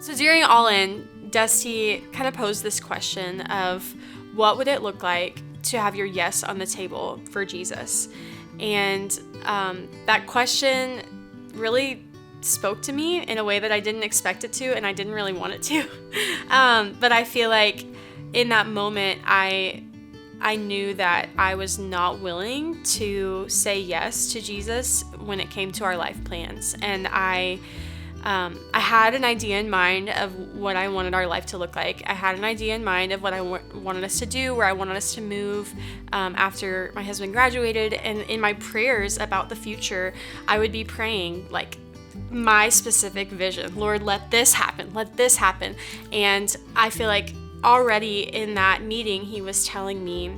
So during All In, Dusty kind of posed this question of what would it look like to have your yes on the table for Jesus? And that question really spoke to me in a way that I didn't expect it to, and I didn't really want it to. But I feel like in that moment, I knew that I was not willing to say yes to Jesus when it came to our life plans. And I had an idea in mind of what I wanted our life to look like. I had an idea in mind of what I wanted us to do, where I wanted us to move after my husband graduated. And in my prayers about the future, I would be praying like my specific vision. Lord, let this happen. Let this happen. And I feel like already in that meeting, he was telling me,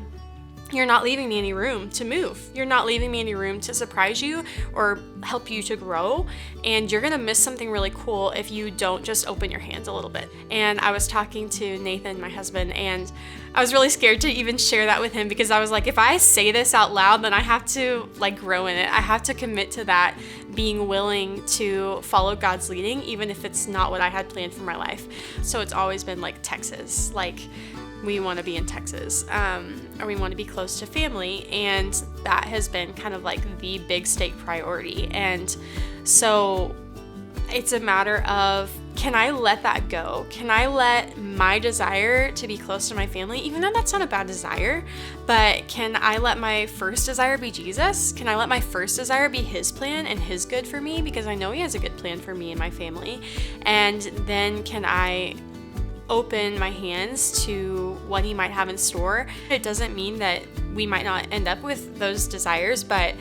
you're not leaving me any room to move. You're not leaving me any room to surprise you or help you to grow. And you're going to miss something really cool if you don't just open your hands a little bit. And I was talking to Nathan, my husband, and I was really scared to even share that with him because I was like, if I say this out loud, then I have to like grow in it. I have to commit to that, being willing to follow God's leading, even if it's not what I had planned for my life. So it's always been like Texas, like we want to be in Texas, or we want to be close to family, and that has been kind of like the big stake priority. And so it's a matter of, can I let that go? Can I let my desire to be close to my family, even though that's not a bad desire, but can I let my first desire be Jesus? Can I let my first desire be his plan and his good for me? Because I know he has a good plan for me and my family. And then can I open my hands to what he might have in store? It doesn't mean that we might not end up with those desires, but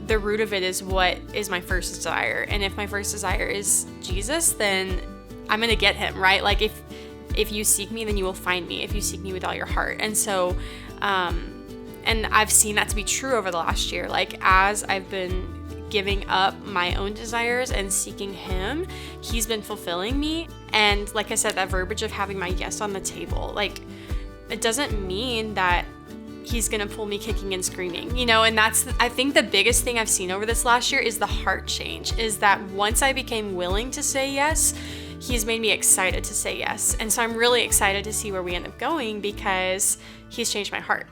the root of it is, what is my first desire? And if my first desire is Jesus, then I'm gonna get him, right? Like if you seek me, then you will find me, if you seek me with all your heart. And so and I've seen that to be true over the last year. Like as I've been giving up my own desires and seeking him, he's been fulfilling me. And like I said, that verbiage of having my yes on the table, like it doesn't mean that he's gonna pull me kicking and screaming, you know. And that's, I think the biggest thing I've seen over this last year is the heart change, is that once I became willing to say yes, he's made me excited to say yes. And so I'm really excited to see where we end up going because he's changed my heart.